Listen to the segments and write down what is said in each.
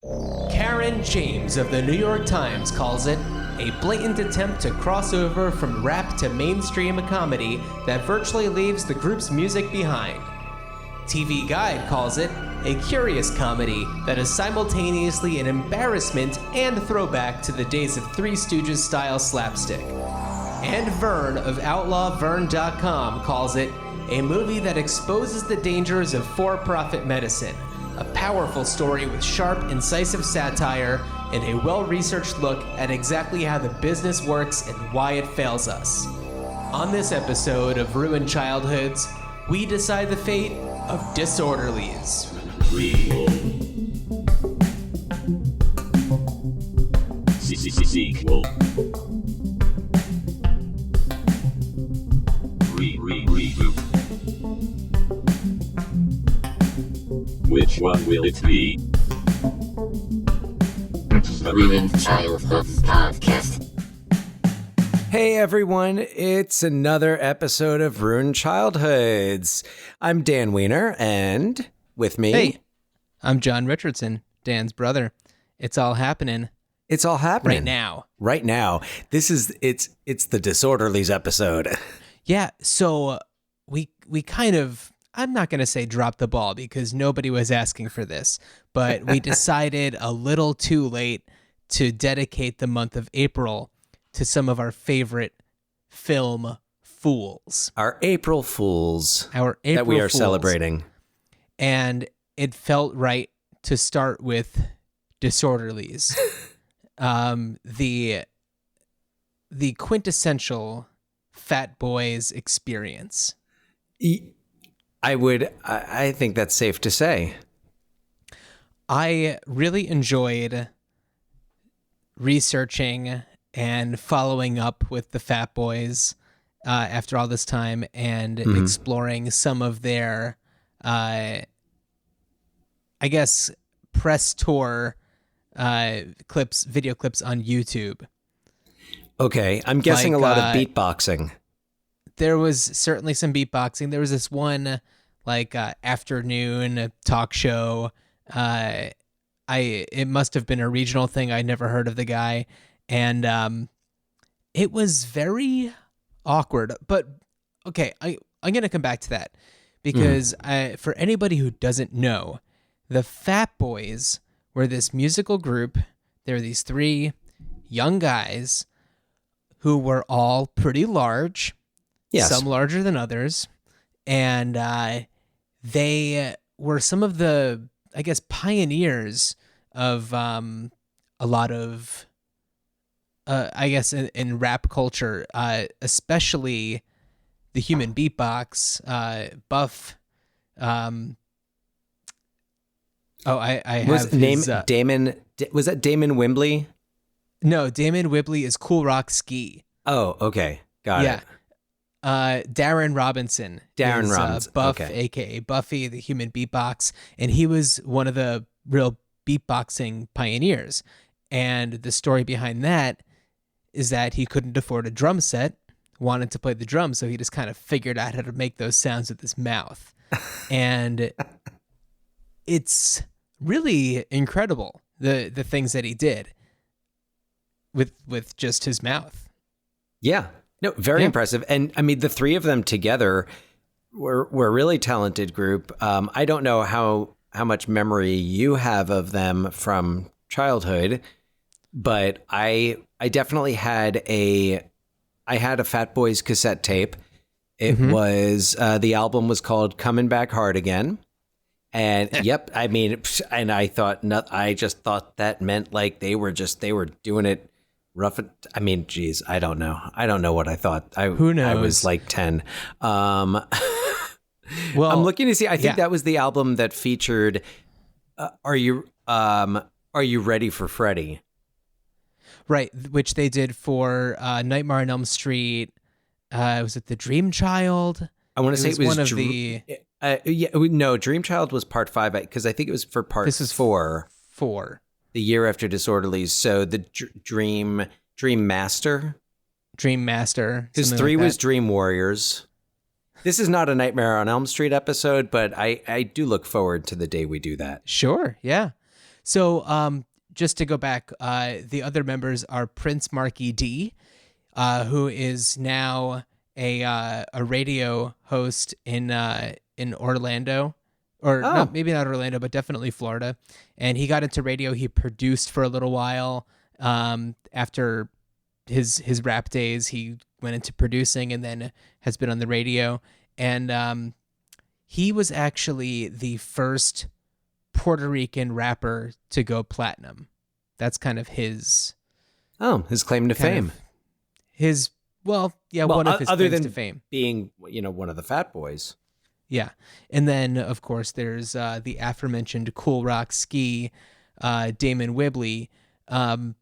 Karen James of the New York Times calls it a blatant attempt to cross over from rap to mainstream comedy that virtually leaves the group's music behind. TV Guide calls it a curious comedy that is simultaneously an embarrassment and throwback to the days of Three Stooges style slapstick. And Vern of OutlawVern.com calls it a movie that exposes the dangers of for-profit medicine, a powerful story with sharp, incisive satire, and a well-researched look at exactly how the business works and why it fails us. On this episode of Ruined Childhoods, we decide the fate of Disorderlies. Sequel. Reboot. Which one will it be? The Ruined Childhoods Podcast. Hey everyone, it's another episode of Ruined Childhoods. I'm Dan Wiener, and with me... Hey, I'm John Richardson, Dan's brother. It's all happening. It's all happening. Right now. Right now. This is, it's the Disorderlies episode. Yeah, so we kind of, I'm not going to say dropped the ball because nobody was asking for this, but we decided a little too late to dedicate the month of April to some of our favorite film fools. Our April Fools. That we are celebrating. And it felt right to start with Disorderlies. The quintessential fat boys experience. I think that's safe to say. I really enjoyed researching and following up with the Fat Boys after all this time and exploring some of their, I guess, press tour video clips on YouTube. Okay, I'm guessing a lot of beatboxing. There was certainly some beatboxing. There was this one afternoon talk show. It must have been a regional thing. I'd never heard of the guy. And it was very awkward. But okay, I'm going to come back to that because for anybody who doesn't know, the Fat Boys were this musical group. There were these three young guys who were all pretty large, yes, some larger than others. And they were some of the, I guess, pioneers of a lot of, I guess, in rap culture, especially the human beatbox, Buff. I have his, Damon. Was that Damon Wembley? No, Damon Wibley is Cool Rock Ski. Oh, okay. Got it. Darren Robinson. Buff, okay. a.k.a. Buffy, the human beatbox. And he was one of the real beatboxing pioneers. And the story behind that is that he couldn't afford a drum set, wanted to play the drums, so he just kind of figured out how to make those sounds with his mouth. And it's really incredible, the things that he did with just his mouth. Yeah. No, very impressive. And I mean, the three of them together were a really talented group. I don't know how much memory you have of them from childhood, but I definitely had a Fat Boys cassette tape. It was, the album was called Coming Back Hard Again. And yep, I mean, and I just thought that meant like they were doing it rough. I mean, geez, I don't know what I thought. Who knows? I was like 10. Well, I'm looking to see. I think that was the album that featured. Are you ready for Freddy? Right, which they did for Nightmare on Elm Street. Was it The Dream Child? I want to say it was one of the. No, Dream Child was part 5 because I think it was for part. This is 4. 4. The year after Disorderlies. So the Dream Master. Because 3 was Dream Warriors. This is not a Nightmare on Elm Street episode, but I do look forward to the day we do that. Sure, yeah. So, just to go back, the other members are Prince Marky D, who is now a radio host in Orlando, or not, maybe not Orlando, but definitely Florida. And he got into radio. He produced for a little while. After his rap days, he went into producing and then has been on the radio. And he was actually the first Puerto Rican rapper to go platinum. That's kind of his claim to fame. One of his other claims than to fame. Being, one of the Fat Boys. Yeah. And then, of course, there's the aforementioned Cool Rock Ski, Damon Wibley. And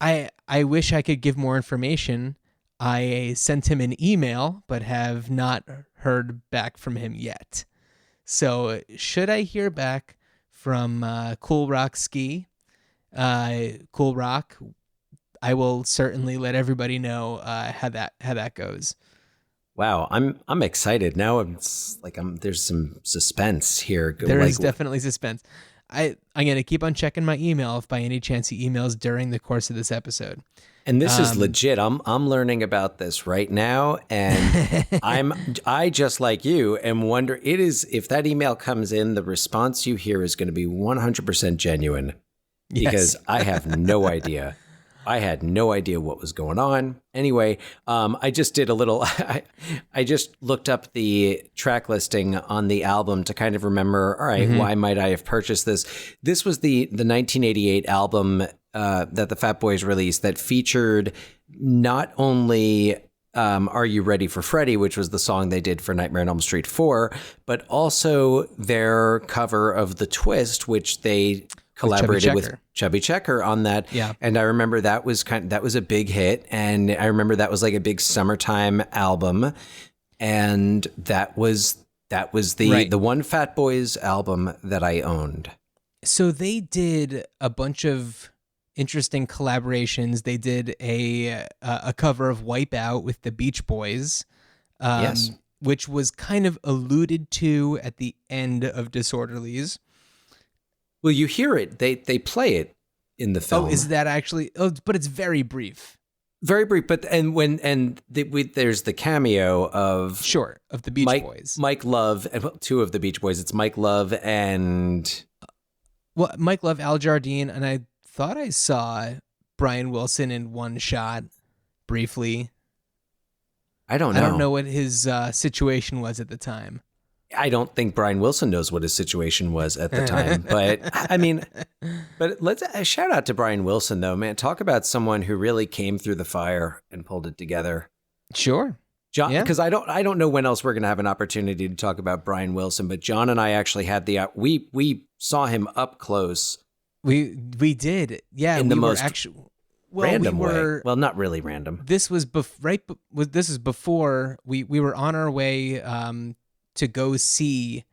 I wish I could give more information. I sent him an email, but have not heard back from him yet. So should I hear back from Cool Rock Ski, Cool Rock, I will certainly let everybody know how that goes. Wow, I'm excited now. There's some suspense here. There is definitely suspense. I'm gonna keep on checking my email if by any chance he emails during the course of this episode. And this is legit. I'm learning about this right now, and I just like you am wonder if that email comes in, the response you hear is going to be 100% genuine, because I have no idea. I had no idea what was going on. Anyway, I just did a little. I just looked up the track listing on the album to kind of remember. All right, why might I have purchased this? This was the 1988 album that the Fat Boys released that featured not only "Are You Ready for Freddy," which was the song they did for Nightmare on Elm Street 4, but also their cover of "The Twist," which they collaborated with Chubby Checker on that. Yeah. And I remember that was a big hit. And I remember that was like a big summertime album. And that was the one Fat Boys album that I owned. So they did a bunch of interesting collaborations. They did a cover of Wipeout with the Beach Boys. Which was kind of alluded to at the end of Disorderlies. Well, you hear it. They play it in the film. Oh, is that actually? Oh, but it's very brief. Very brief. But there's the cameo of the Beach Boys. Mike Love and two of the Beach Boys. It's Mike Love and Mike Love, Al Jardine, and I thought I saw Brian Wilson in one shot briefly. I don't know. I don't know what his situation was at the time. I don't think Brian Wilson knows what his situation was at the time, but I mean, let's shout out to Brian Wilson though, man. Talk about someone who really came through the fire and pulled it together. Sure. John, because I don't know when else we're going to have an opportunity to talk about Brian Wilson, but John and I actually had we saw him up close. We did. Yeah. In the most random way. Well, not really random. This was this is before we were on our way, to go see,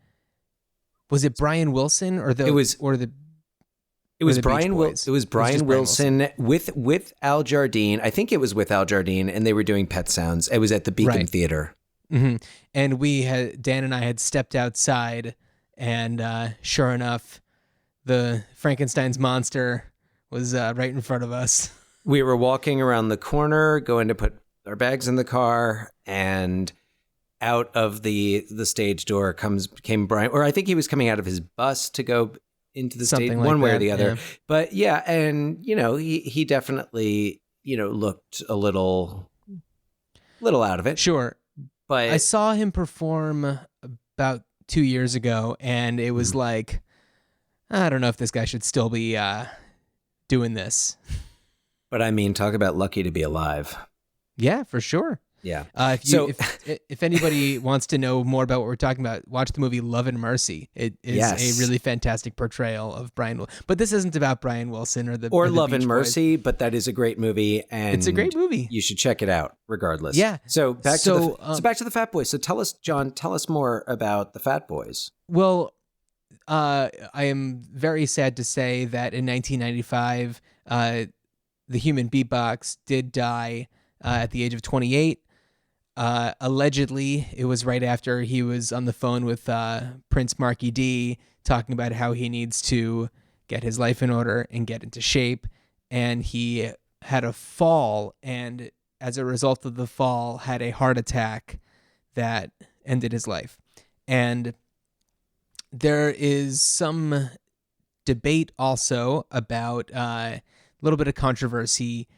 was it Brian Wilson or the? It was Brian Wilson with Al Jardine. I think it was with Al Jardine, and they were doing Pet Sounds. It was at the Beacon Theater. Mm-hmm. And Dan and I had stepped outside, and sure enough, the Frankenstein's monster was right in front of us. We were walking around the corner, going to put our bags in the car, and out of the stage door came Brian, or I think he was coming out of his bus to go into the stage, one way or the other. Yeah. But yeah, and he definitely looked a little out of it. Sure, but I saw him perform about 2 years ago, and it was like, I don't know if this guy should still be doing this. But I mean, talk about lucky to be alive. Yeah, for sure. Yeah. If anybody wants to know more about what we're talking about, watch the movie Love and Mercy. It is a really fantastic portrayal of Brian Wilson. But this isn't about Brian Wilson or the Love and Beach Mercy, Boys. But that is a great movie, and it's a great movie. You should check it out, regardless. Yeah. So back to the Fat Boys. So tell us, John, more about the Fat Boys. Well, I am very sad to say that in 1995, the human beatbox did die at the age of 28. Allegedly, it was right after he was on the phone with Prince Marky D talking about how he needs to get his life in order and get into shape. And he had a fall, and as a result of the fall, had a heart attack that ended his life. And there is some debate also about a little bit of controversy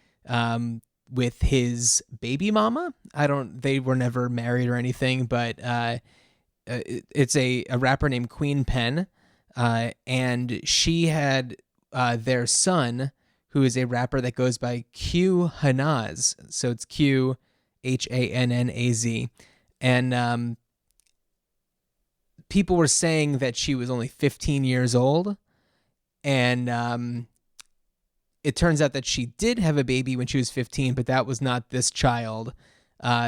with his baby mama. They were never married or anything, but it's a rapper named Queen Pen, and she had their son, who is a rapper that goes by Q Hanaz. So it's Q Hannaz. And people were saying that she was only 15 years old. And it turns out that she did have a baby when she was 15, but that was not this child.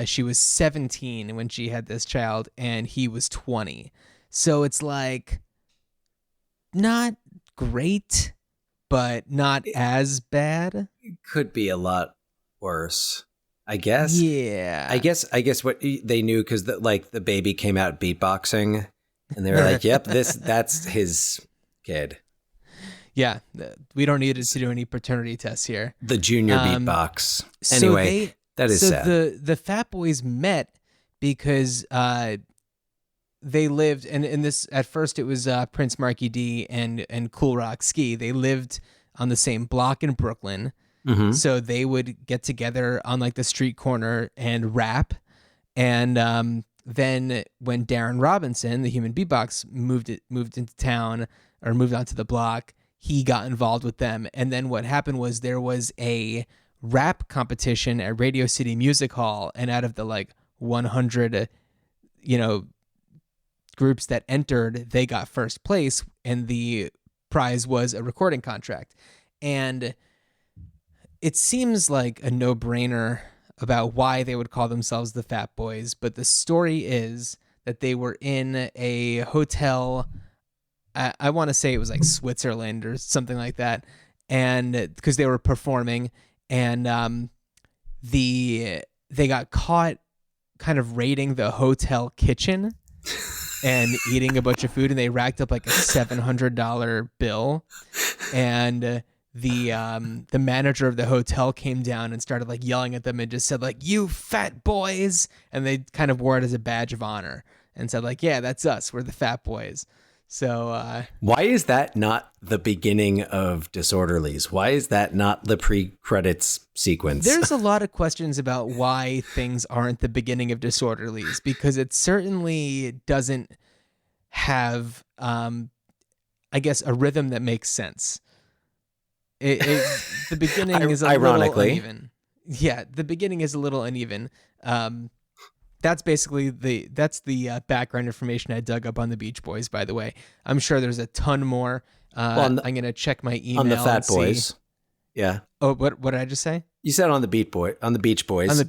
She was 17 when she had this child, and he was 20. So it's like not great, but not as bad. It could be a lot worse, I guess. Yeah. I guess what they knew, because the baby came out beatboxing, and they were like, "Yep, that's his kid." Yeah, we don't need to do any paternity tests here. The junior beatbox. Anyway, that is sad. The Fat Boys met because they lived, and this at first it was Prince Marky D and Cool Rock Ski. They lived on the same block in Brooklyn, so they would get together on like the street corner and rap. And then when Darren Robinson, the human beatbox, moved into town or moved onto the block, he got involved with them. And then what happened was there was a rap competition at Radio City Music Hall, and out of the like 100, groups that entered, they got first place, and the prize was a recording contract. And it seems like a no-brainer about why they would call themselves the Fat Boys, but the story is that they were in a hotel. I want to say it was like Switzerland or something like that, and because they were performing, and they got caught kind of raiding the hotel kitchen and eating a bunch of food, and they racked up like a $700 bill, and the manager of the hotel came down and started like yelling at them and just said like, "You fat boys," and they kind of wore it as a badge of honor and said like, "Yeah, that's us, we're the Fat Boys." So why is that not the beginning of Disorderlies? Why is that not the pre-credits sequence? There's a lot of questions about why things aren't the beginning of Disorderlies, because it certainly doesn't have, I guess, a rhythm that makes sense. The beginning is a little uneven. Yeah, the beginning is a little uneven. That's basically the background information I dug up on the Beach Boys, by the way. I'm sure there's a ton more. I'm going to check my email. On the Fat Boys. Yeah. Oh, what did I just say? You said on the Beach Boys. On the Beach Boys. The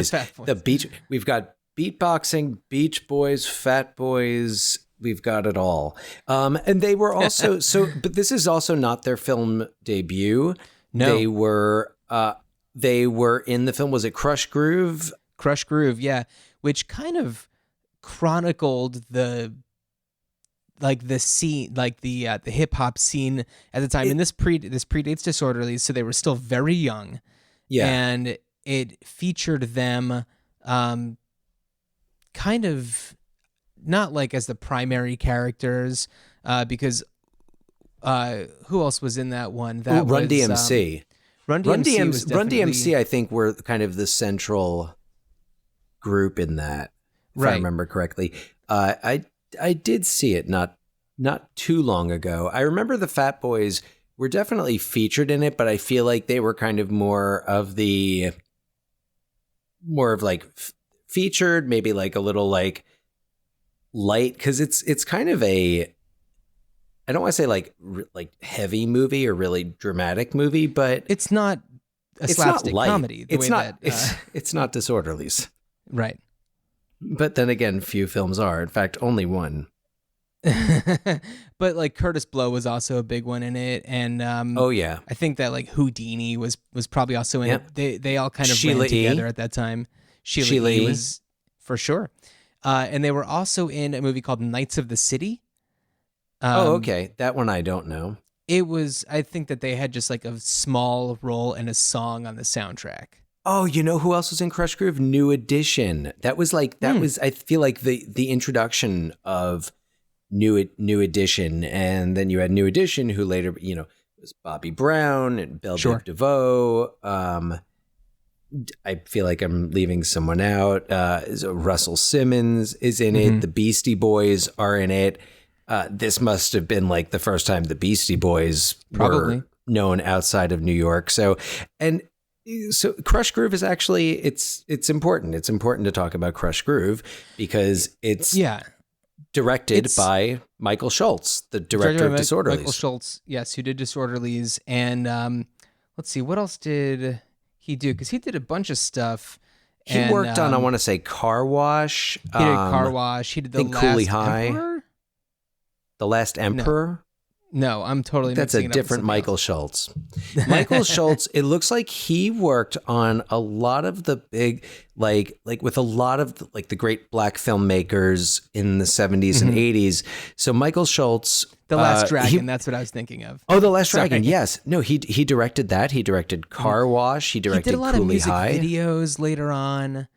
Fat Boys. We've got beatboxing, Beach Boys, Fat Boys. We've got it all. And they were also, but this is also not their film debut. No. They were in the film, was it Crush Groove? Crush Groove, yeah, which kind of chronicled the scene, like the hip hop scene at the time. And this predates Disorderlies, so they were still very young. Yeah, and it featured them, kind of not like as the primary characters, because who else was in that one? That Run DMC. Run DMC, I think, were kind of the central group in that, if I remember correctly. I did see it not too long ago. I remember the Fat Boys were definitely featured in it, but I feel like they were kind of more of like featured, maybe like a little like light, because it's kind of I don't want to say like heavy movie or really dramatic movie, but it's not a slapstick comedy. It's not Disorderlies. Right. But then again, few films are. In fact, only one. But like Curtis Blow was also a big one in it, and oh yeah, I think that like Houdini was probably also in it. They all kind of ran together at that time. Sheila E. Lee. was for sure. And they were also in a movie called Knights of the City. Okay. That one I don't know. It was, I think that they had just like a small role and a song on the soundtrack. Oh, you know who else was in Crush Groove? New Edition. That was I feel like the introduction of New Edition. And then you had New Edition, who later, was Bobby Brown and Belle Biv DeVoe. I feel like I'm leaving someone out. Russell Simmons is in it. The Beastie Boys are in it. This must have been like the first time the Beastie Boys were known outside of New York. So Crush Groove is actually, it's important. It's important to talk about Crush Groove because it's directed by Michael Schultz, the director of Disorderlies. Michael Schultz, yes, who did Disorderlies. And let's see, what else did he do? Because he did a bunch of stuff. He worked on, I want to say, Car Wash. He did Car Wash. He did The Last Cooley High. Emperor? The Last Emperor? No, I'm totally That's a different Michael Schultz. Michael Schultz, it looks like he worked on a lot of the big, like with a lot of the great black filmmakers in the 70s and 80s. So Michael Schultz. The Last Dragon, that's what I was thinking of. Oh, The Last Dragon, yes. No, he directed that. He directed Car Wash. He directed He did a lot Cooley of music High. videos later on.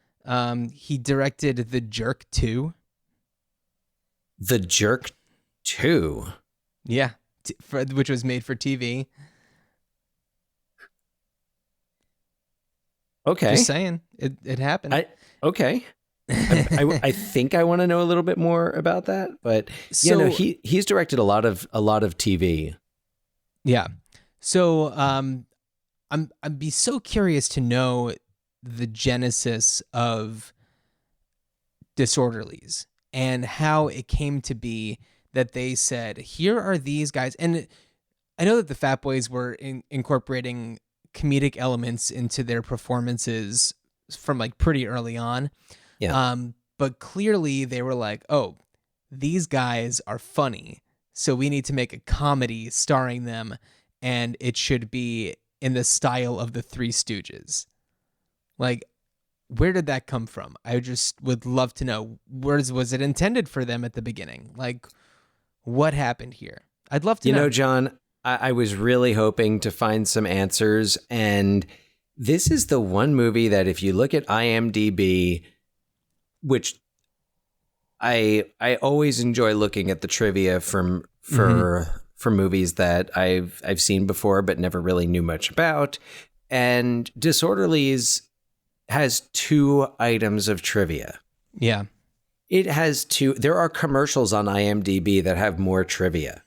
He directed The Jerk 2. The Jerk 2? Yeah. Which was made for TV. Okay. Just saying. It happened. Okay. I think I want to know a little bit more about that, but he's directed a lot of TV. Yeah. So I'd be so curious to know the genesis of Disorderlies and how it came to be that they said, here are these guys. And I know that the Fat Boys were incorporating comedic elements into their performances from like pretty early on. Yeah. But clearly they were like, oh, these guys are funny, so we need to make a comedy starring them, and it should be in the style of the Three Stooges. Like, where did that come from? I just would love to know. Was it intended for them at the beginning? Like, what happened here? I'd love to know. You know, John, I was really hoping to find some answers, and this is the one movie that if you look at IMDb, which I always enjoy looking at the trivia for movies that I've seen before but never really knew much about, and Disorderlies has 2 items of trivia. Yeah. It has 2. There are commercials on IMDb that have more trivia.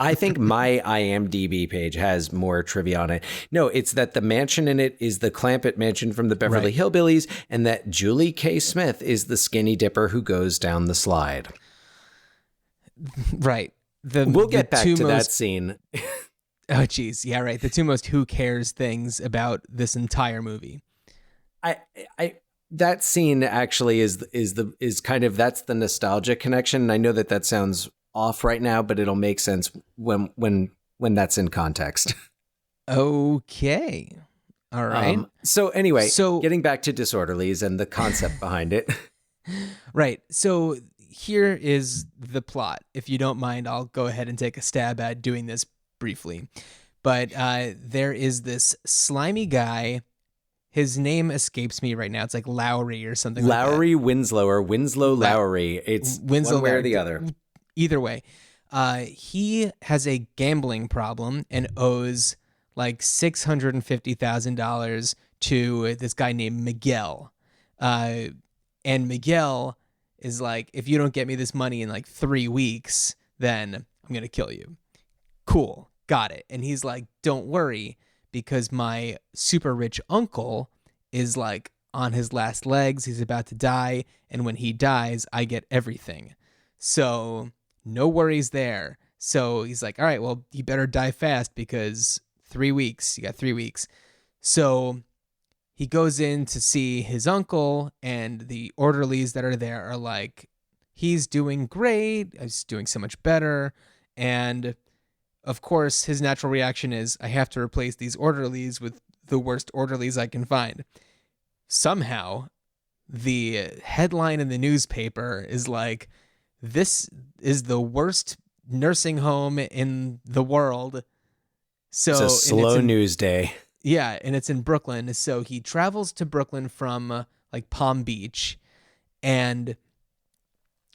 I think my IMDb page has more trivia on it. No, it's that the mansion in it is the Clampett mansion from the Beverly Hillbillies, and that Julie K. Smith is the skinny dipper who goes down the slide. Right. We'll get back to that scene. Oh, geez. Yeah, right. The 2 most who cares things about this entire movie. That scene actually is kind of, that's the nostalgia connection. And I know that sounds off right now, but it'll make sense when that's in context. Okay. All right. So anyway, getting back to Disorderlies and the concept behind it. Right. So here is the plot. If you don't mind, I'll go ahead and take a stab at doing this briefly. But there is this slimy guy. His name escapes me right now. It's like Lowry or something Lowry like that. Winslow or Winslow Lowry. It's Winslow one way or the other. Either way. He has a gambling problem and owes like $650,000 to this guy named Miguel. And Miguel is like, if you don't get me this money in like 3 weeks, then I'm going to kill you. Cool. Got it. And he's like, don't worry, because my super rich uncle is like on his last legs. He's about to die. And when he dies, I get everything. So no worries there. So he's like, all right, well, you better die fast because 3 weeks, you got 3 weeks. So he goes in to see his uncle, and the orderlies that are there are like, he's doing great. He's doing so much better. And of course, his natural reaction is, I have to replace these orderlies with the worst orderlies I can find. Somehow, the headline in the newspaper is like, "This is the worst nursing home in the world." So It's a slow news day. Yeah, and it's in Brooklyn. So he travels to Brooklyn from like Palm Beach and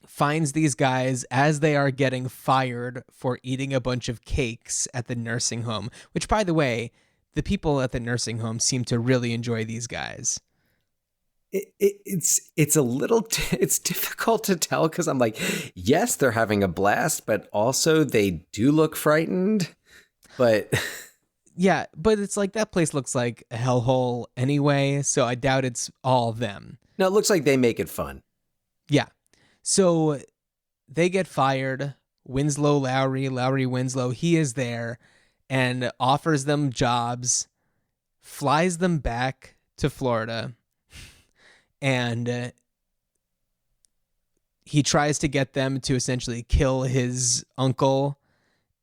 finds these guys as they are getting fired for eating a bunch of cakes at the nursing home, which, by the way, the people at the nursing home seem to really enjoy these guys. It's a little it's difficult to tell because I'm like, yes, they're having a blast, but also they do look frightened. But yeah, but it's like that place looks like a hellhole anyway, so I doubt it's all them. No, it looks like they make it fun. Yeah. So they get fired. Lowry Winslow, he is there and offers them jobs, flies them back to Florida, and he tries to get them to essentially kill his uncle.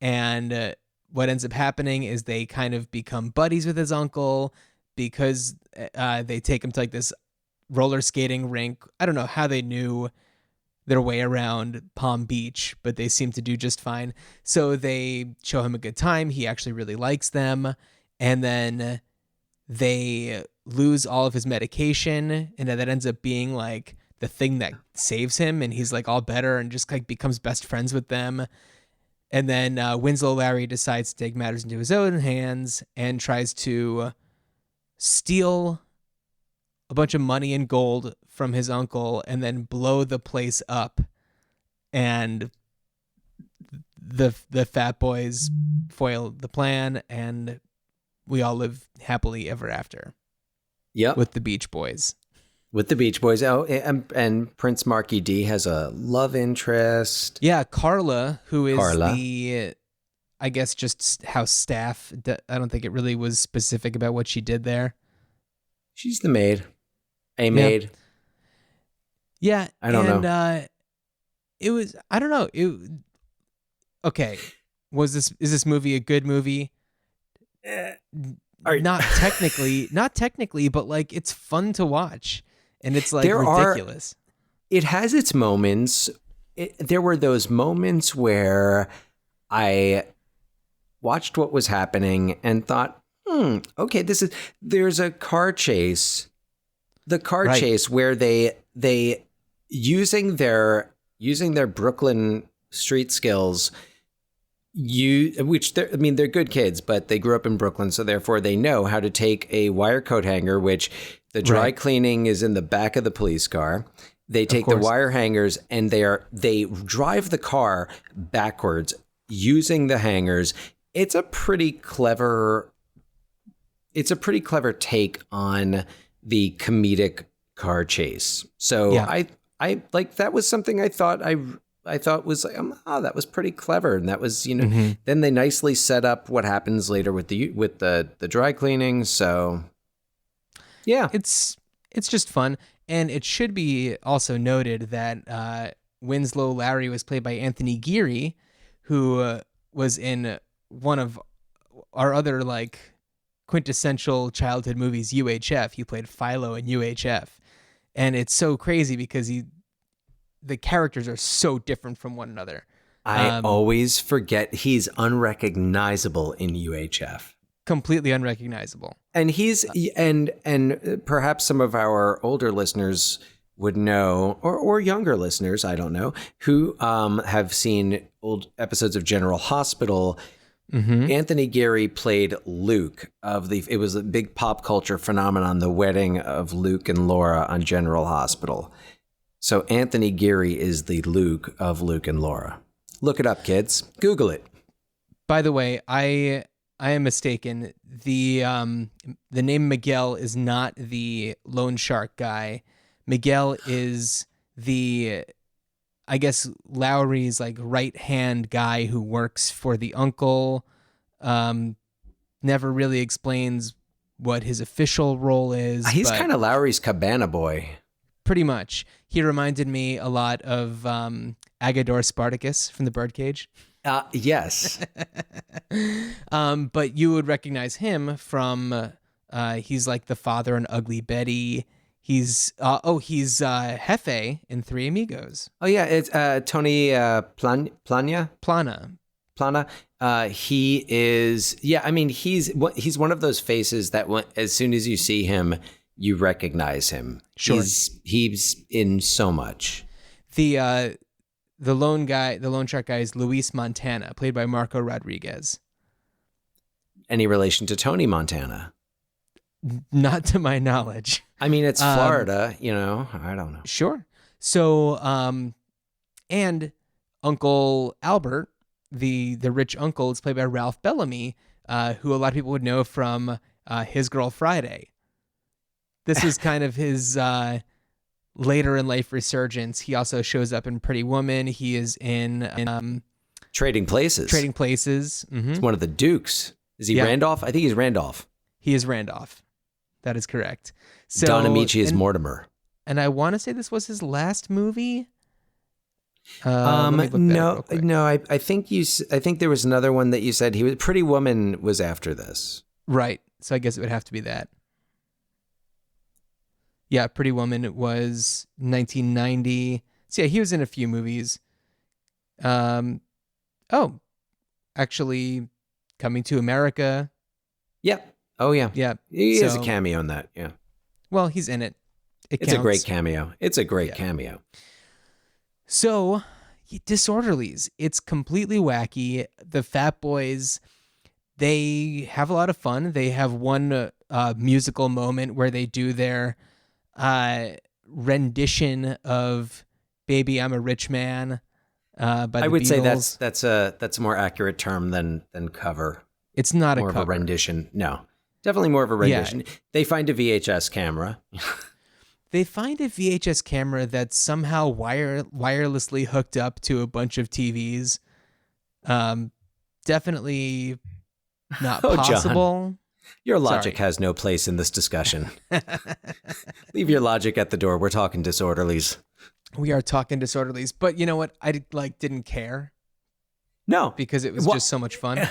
And what ends up happening is they kind of become buddies with his uncle because they take him to like this roller skating rink. I don't know how they knew their way around Palm Beach, but they seem to do just fine. So they show him a good time. He actually really likes them. And then they lose all of his medication. And that ends up being like the thing that saves him. And he's like all better and just like becomes best friends with them. And then Winslow Larry decides to take matters into his own hands and tries to steal a bunch of money and gold from his uncle and then blow the place up. And the fat boys foil the plan, and we all live happily ever after. Yep. With the Beach Boys. With the Beach Boys. Oh, and Prince Marky D has a love interest. Yeah, Carla, who is the, I guess, just house staff. I don't think it really was specific about what she did there. She's the maid. A maid. Yeah. I don't know. It was, I don't know. Okay. Is this movie a good movie? Not technically, but like it's fun to watch. And it's like ridiculous. It has its moments. There were those moments where I watched what was happening and thought, okay, there's a car chase. The car chase where they using their Brooklyn street skills, they're good kids, but they grew up in Brooklyn, so therefore they know how to take a wire coat hanger, which the dry cleaning is in the back of the police car. They take the wire hangers and they drive the car backwards using the hangers. It's a pretty clever take on the comedic car chase. So I like, that was something I thought was like, that was pretty clever. And that was, then they nicely set up what happens later with the dry cleaning. So yeah, it's just fun. And it should be also noted that Winslow Larry was played by Anthony Geary, who was in one of our other like quintessential childhood movies, UHF. He played Philo in UHF. And it's so crazy because the characters are so different from one another. I always forget he's unrecognizable in UHF. Completely unrecognizable. And he's and perhaps some of our older listeners would know, or younger listeners, I don't know, who have seen old episodes of General Hospital. Anthony Geary played Luke it was a big pop culture phenomenon, the wedding of Luke and Laura on General Hospital. So Anthony Geary is the Luke of Luke and Laura. Look it up, kids. Google it. By the way, I am mistaken. The name Miguel is not the loan shark guy. Miguel is I guess Lowry's like right hand guy who works for the uncle. Never really explains what his official role is. He's kind of Lowry's cabana boy. Pretty much. He reminded me a lot of Agador Spartacus from the Birdcage. Yes. But you would recognize him from he's like the father in Ugly Betty. He's Jefe in Three Amigos. Oh yeah, it's Tony Plana. Plana. He is. Yeah, I mean, he's one of those faces that as soon as you see him, you recognize him. Sure. He's in so much. The loan shark guy is Luis Montana, played by Marco Rodriguez. Any relation to Tony Montana? Not to my knowledge. I mean, it's Florida, I don't know. Sure. So, and Uncle Albert, the rich uncle, is played by Ralph Bellamy, who a lot of people would know from His Girl Friday. This is kind of his later in life resurgence. He also shows up in Pretty Woman. He is in Trading Places. Mm-hmm. It's one of the Dukes. Is he Randolph? I think he's Randolph. He is Randolph. That is correct. So, Don Amici is Mortimer. And I want to say this was his last movie. I think there was another one that you said Pretty Woman was after this. Right. So I guess it would have to be that. Yeah, Pretty Woman was 1990. So yeah, he was in a few movies. Actually, Coming to America. Yeah. Oh yeah. Yeah. He has a cameo in that. Yeah. Well, he's in it. It's a great cameo. Cameo. So, Disorderlies. It's completely wacky. The Fat Boys, they have a lot of fun. They have one musical moment where they do their rendition of "Baby, I'm a Rich Man" by the I would Beatles. say that's a more accurate term than cover. It's not more a cover. Of a rendition. No, definitely more of a rendition. Yeah. They find a VHS camera. They find a VHS camera that's somehow wirelessly hooked up to a bunch of TVs. Definitely not possible. John, your logic has no place in this discussion. Leave your logic at the door. We're talking Disorderlies. We are talking Disorderlies, but you know what? I didn't care. No, because it was just so much fun.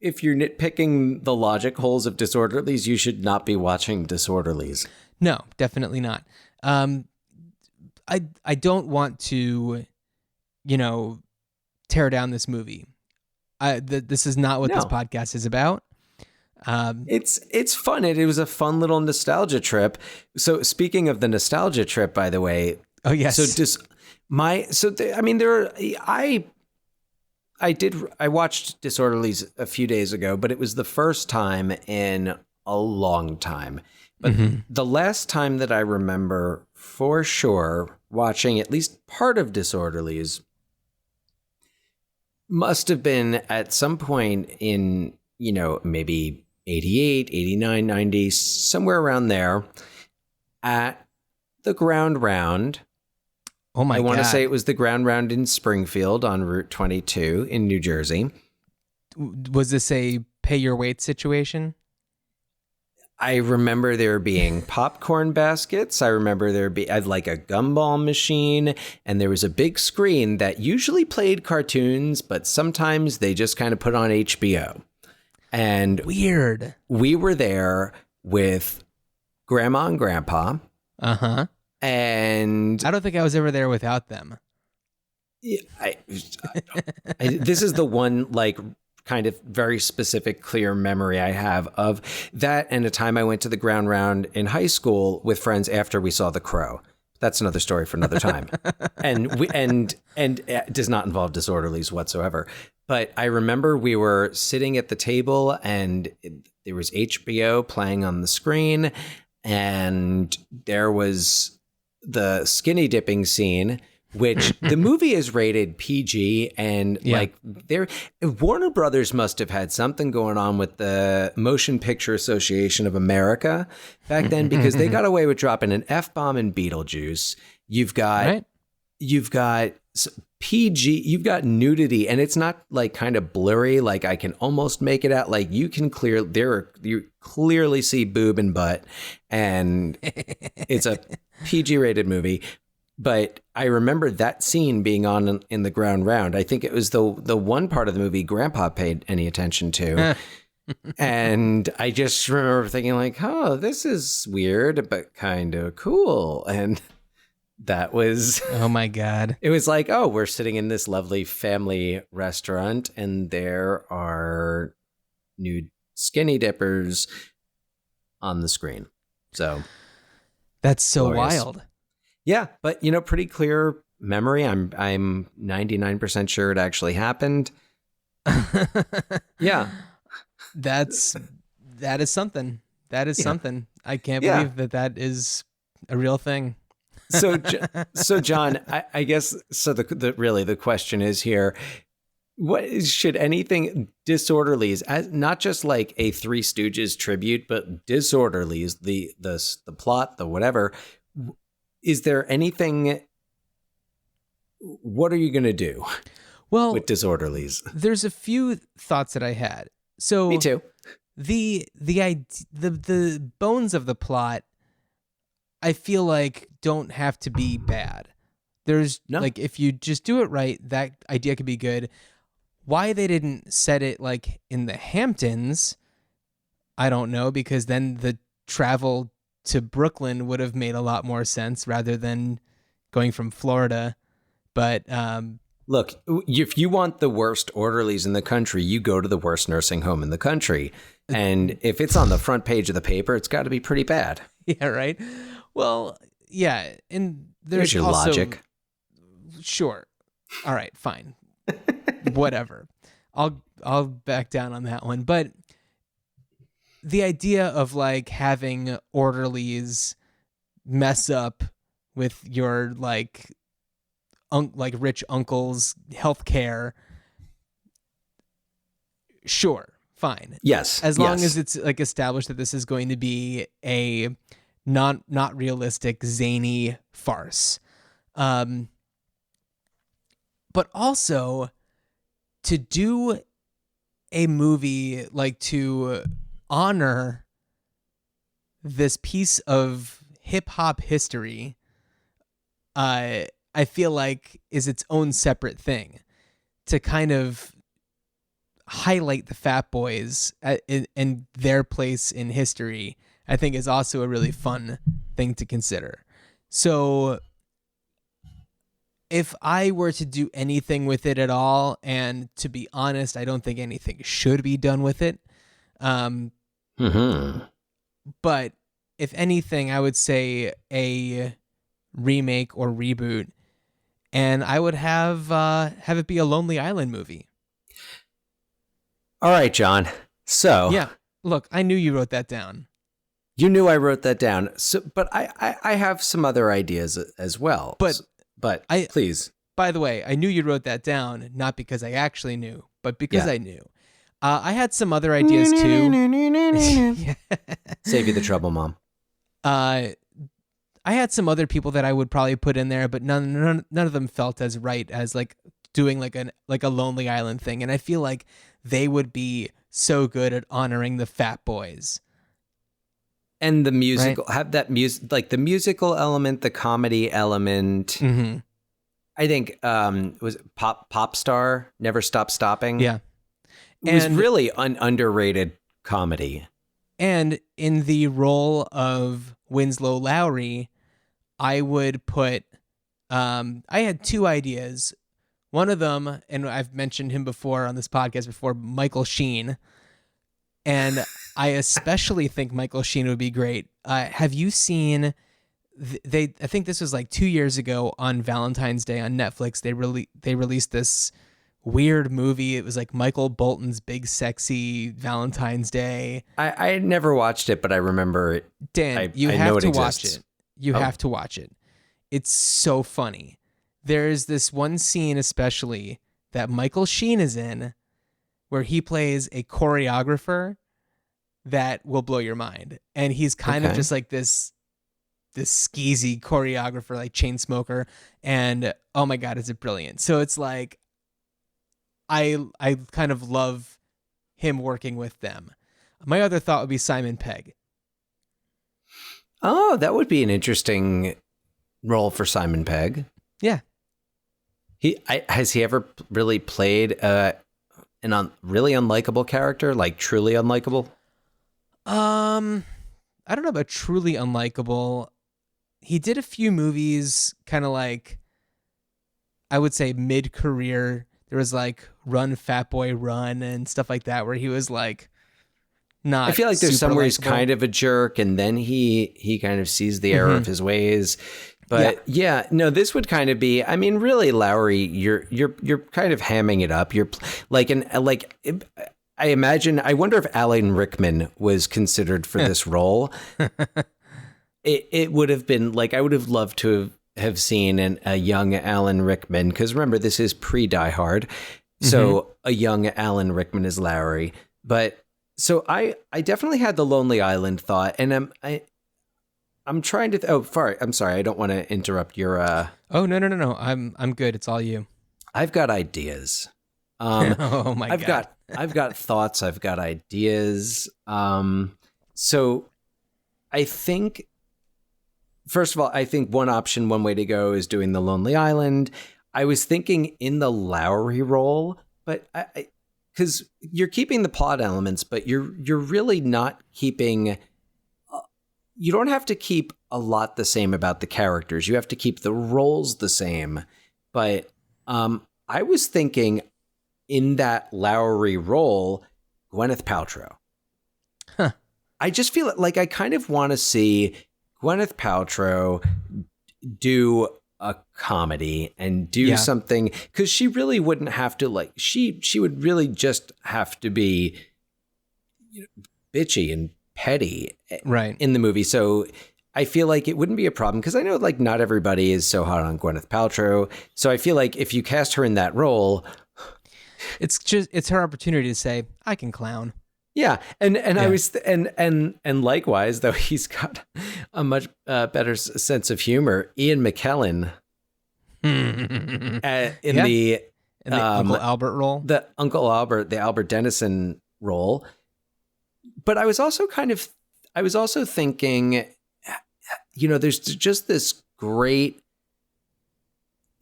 If you're nitpicking the logic holes of Disorderlies, you should not be watching Disorderlies. No, definitely not. I don't want to, tear down this movie. This is not what this podcast is about. It's fun. It was a fun little nostalgia trip. So speaking of the nostalgia trip, by the way. Oh yes. I watched Disorderlies a few days ago, but it was the first time in a long time. But the last time that I remember for sure watching at least part of Disorderlies must have been at some point in, maybe 88, 89, 90, somewhere around there at the Ground Round. Oh my God. I want to say it was the Ground Round in Springfield on Route 22 in New Jersey. Was this a pay your weight situation? I remember there being popcorn baskets. I remember I'd like a gumball machine, and there was a big screen that usually played cartoons, but sometimes they just kind of put on HBO. And weird. We were there with Grandma and Grandpa. Uh-huh. And I don't think I was ever there without them. This is the one kind of very specific, clear memory I have of that, and a time I went to the Ground Round in high school with friends after we saw The Crow. That's another story for another time, and it does not involve Disorderlies whatsoever. But I remember we were sitting at the table, and there was HBO playing on the screen, and there was the skinny dipping scene, which the movie is rated PG, and Warner Brothers must have had something going on with the Motion Picture Association of America back then, because they got away with dropping an F-bomb in Beetlejuice. You've got PG, you've got nudity, and it's not kind of blurry. I can almost make it out. You clearly see boob and butt, and it's a PG rated movie. But I remember that scene being on in the Ground Round. I think it was the one part of the movie Grandpa paid any attention to. And I just remember thinking like, oh, this is weird, but kind of cool. And that was, Oh my God. it was like, oh, we're sitting in this lovely family restaurant and there are nude skinny dippers on the screen. So That's so glorious. wild. Yeah, but pretty clear memory. I'm 99% sure it actually happened. Yeah. That is something. That is something. I can't Yeah. believe that is a real thing. So John, I guess the question is here: should anything Disorderlies, as not just like a Three Stooges tribute, but Disorderlies, the plot, the whatever? Is there anything? What are you gonna do? Well, with Disorderlies, there's a few thoughts that I had. So me too. The bones of the plot, I feel like don't have to be bad. There's like, if you just do it right, that idea could be good. Why they didn't set it like in the Hamptons, I don't know, because then the travel to Brooklyn would have made a lot more sense rather than going from Florida. But look, if you want the worst orderlies in the country, you go to the worst nursing home in the country. And if it's on the front page of the paper, it's got to be pretty bad. Yeah, right. Well, yeah, and there's your also, logic. Sure. All right, fine. Whatever. I'll back down on that one. But the idea of like having orderlies mess up with your like rich uncle's healthcare, sure, fine. Yes. As long as it's like established that this is going to be a not realistic, zany farce. But also to do a movie like to honor this piece of hip hop history, I feel like is its own separate thing to kind of highlight the Fat Boys and their place in history. I think is also a really fun thing to consider. So if I were to do anything with it at all, and to be honest, I don't think anything should be done with it. But if anything, I would say a remake or reboot, and I would have it be a Lonely Island movie. All right, John. So yeah, look, I knew you wrote that down. You knew I wrote that down. So, but I have some other ideas as well. But please. By the way, I knew you wrote that down, not because I actually knew, but because I knew. I had some other ideas too. Save you the trouble, Mom. I had some other people that I would probably put in there, but none of them felt as right as like doing like a Lonely Island thing, and I feel like they would be so good at honoring the Fat Boys. And the musical, have that music, like the musical element, the comedy element. Mm-hmm. I think was it Pop Star, Never Stop Stopping. Yeah, it was really underrated comedy. And in the role of Winslow Lowry, I would put. I had two ideas. One of them, and I've mentioned him before on this podcast before, Michael Sheen. And I especially think Michael Sheen would be great. Have you seen? I think this was like 2 years ago on Valentine's Day on Netflix. They released this weird movie. It was like Michael Bolton's Big Sexy Valentine's Day. I never watched it, but I remember it. Dan, you have to watch it. You have to watch it. It's so funny. There's this one scene especially that Michael Sheen is in, where he plays a choreographer that will blow your mind. And he's kind of just like this skeezy choreographer, like Chainsmoker. And oh my God, is it brilliant. So it's like, I kind of love him working with them. My other thought would be Simon Pegg. Oh, that would be an interesting role for Simon Pegg. Yeah. Has he ever really played an really unlikable character, like truly unlikable? I don't know about truly unlikable. He did a few movies kind of like, I would say mid-career. There was like Run Fat Boy Run and stuff like that where he was like not I feel like there's super somewhere he's likable. kind of a jerk, and then he kind of sees the error of his ways. But yeah, no, this would kind of be. I mean, really, Lowry, you're kind of hamming it up. You're I imagine. I wonder if Alan Rickman was considered for this role. It would have been like I would have loved to have seen a young Alan Rickman, because remember, this is pre-Die Hard, so a young Alan Rickman is Lowry. But so I definitely had the Lonely Island thought, and I'm trying to. I'm sorry. I don't want to interrupt your. Oh no. I'm good. It's all you. I've got ideas. Oh my God. I've got thoughts. I've got ideas. So I think, first of all, I think one way to go is doing the Lonely Island. I was thinking in the Lowry role, but because you're keeping the plot elements, but you're really not keeping. You don't have to keep a lot the same about the characters. You have to keep the roles the same. But I was thinking in that Lowry role, Gwyneth Paltrow. Huh. I just feel like I kind of want to see Gwyneth Paltrow do a comedy and do something, because she really wouldn't have to she would really just have to be bitchy and petty Right. in the movie. So I feel like it wouldn't be a problem, because I know like not everybody is so hot on Gwyneth Paltrow. So I feel like if you cast her in that role, It's her opportunity to say, I can clown. yeah. And I was and likewise, though he's got a much better sense of humor, Ian McKellen in the Uncle Albert role. the Uncle Albert, the Albert Dennison role. But I was also thinking, there's just this great,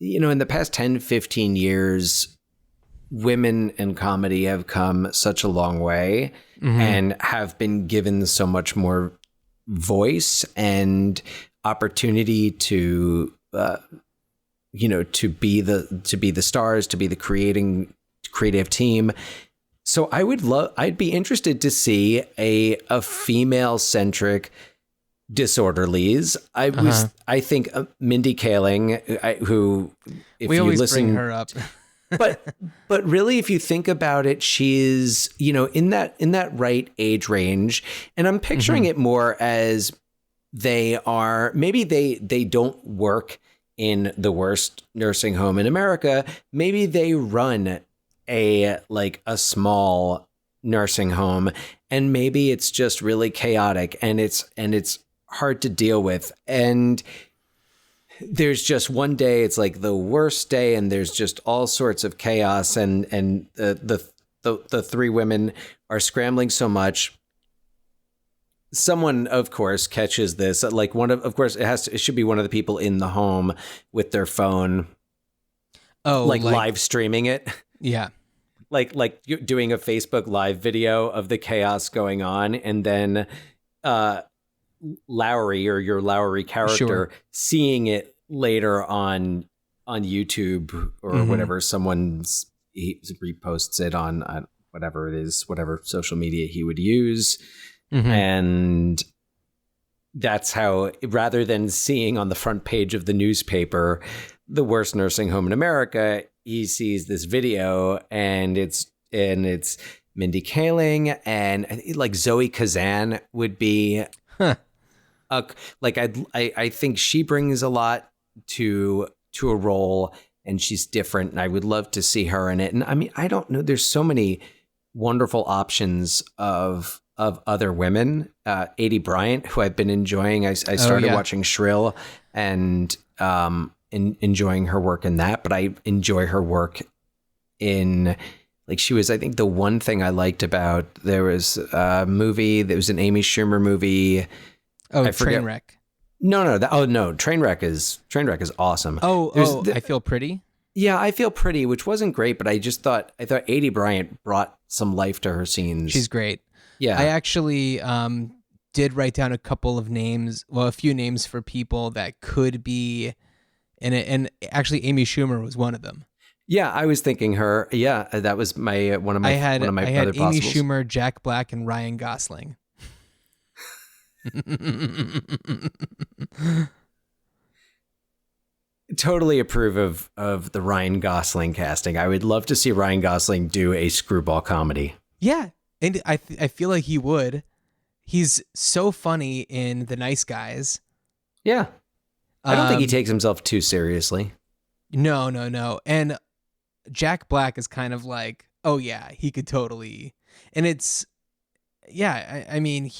in the past 10, 15 years, women in comedy have come such a long way and have been given so much more voice and opportunity to, to be the stars, to be the creative team. So I'd be interested to see a female centric Disorderlies. I think Mindy Kaling, who, if we you always listen, bring her up. but really, if you think about it, she's, in that right age range, and I'm picturing it more as maybe they don't work in the worst nursing home in America. Maybe they run a small nursing home, and maybe it's just really chaotic and it's hard to deal with, and there's just one day it's like the worst day, and there's just all sorts of chaos, and the three women are scrambling so much. Someone, of course, catches this, it should be one of the people in the home with their phone, live streaming it. Yeah. Like you're doing a Facebook live video of the chaos going on, and then Lowry, or your Lowry character, seeing it later on YouTube or whatever, he reposts it on whatever it is, whatever social media he would use. And that's how, rather than seeing on the front page of the newspaper the worst nursing home in America, he sees this video, and it's Mindy Kaling, and like Zoe Kazan would be I think she brings a lot to a role, and she's different, and I would love to see her in it. And I mean, I don't know, there's so many wonderful options of other women. Adie Bryant, who I've been enjoying. I started watching Shrill and enjoying her work in that, but I enjoy her work in, like, she was, I think the one thing I liked about, there was a movie, there was an Amy Schumer movie. Oh, Trainwreck. No. Trainwreck is awesome. I Feel Pretty. Yeah, I Feel Pretty, which wasn't great, but I thought Adie Bryant brought some life to her scenes. She's great. Yeah. I actually did write down a few names for people that could be in it, and actually Amy Schumer was one of them. Yeah, I was thinking her. Yeah, that was one of my I had other Amy possibles. Schumer, Jack Black, and Ryan Gosling. Totally approve of the Ryan Gosling casting. I would love to see Ryan Gosling do a screwball comedy. Yeah, and I feel like he would. He's so funny in The Nice Guys. Yeah. I don't think he takes himself too seriously. No. And Jack Black is kind of like, oh yeah, he could totally. And it's, yeah, I mean,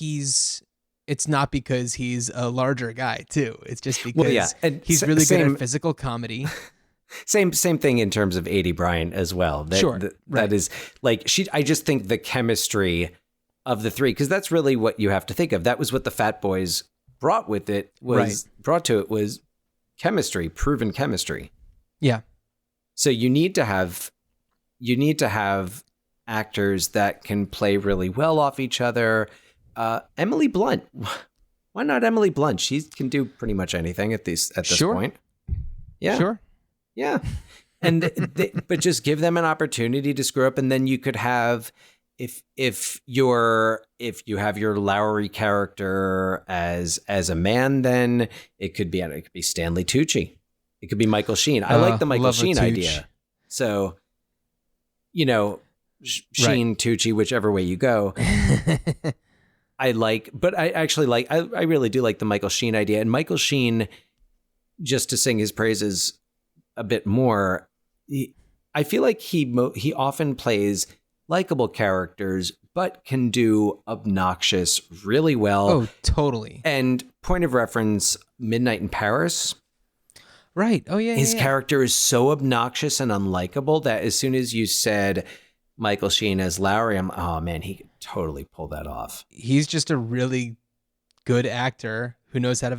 it's not because he's a larger guy too. It's just because he's really good at physical comedy. Same thing in terms of Adie Bryant as well. That is like I just think the chemistry of the three, because that's really what you have to think of. That was what the Fat Boys brought to it was chemistry, proven chemistry. Yeah. So you need to have actors that can play really well off each other. Emily Blunt, why not Emily Blunt? She can do pretty much anything at this point. Yeah, sure, yeah. And but just give them an opportunity to screw up, and then you could have if you have your Lowry character as a man, then it could be Stanley Tucci. It could be Michael Sheen. I like the Michael Sheen idea. So, Sheen, Tucci, whichever way you go. I really do like the Michael Sheen idea. And Michael Sheen, just to sing his praises a bit more, I feel like he often plays likable characters, but can do obnoxious really well. Oh, totally. And point of reference, Midnight in Paris. Right. Oh, yeah. His character is so obnoxious and unlikable that as soon as you said Michael Sheen as Lowry, oh man, he could totally pull that off. He's just a really good actor who knows how to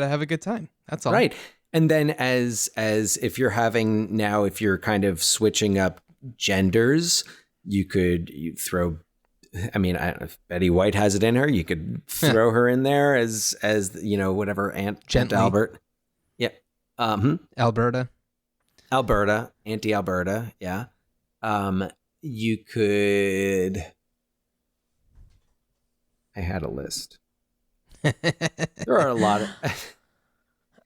have a good time. That's all. Right. And then as if you're kind of switching up genders, you throw, I mean, if Betty White has it in her, you could throw her in there as whatever, Aunt Albert. Yeah. Alberta, Auntie Alberta. Yeah. You could. I had a list. There are a lot of.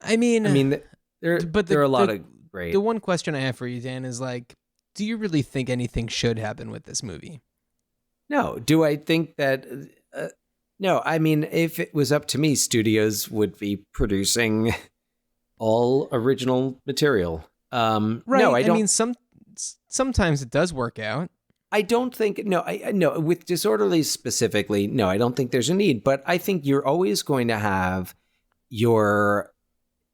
I mean, there are a lot of great. The one question I have for you, Dan, is like, do you really think anything should happen with this movie? No. Do I think that? No. I mean, if it was up to me, studios would be producing all original material. Right. No, I don't. I mean, sometimes it does work out. I don't think, no, with Disorderlies specifically, no, I don't think there's a need, but I think you're always going to have your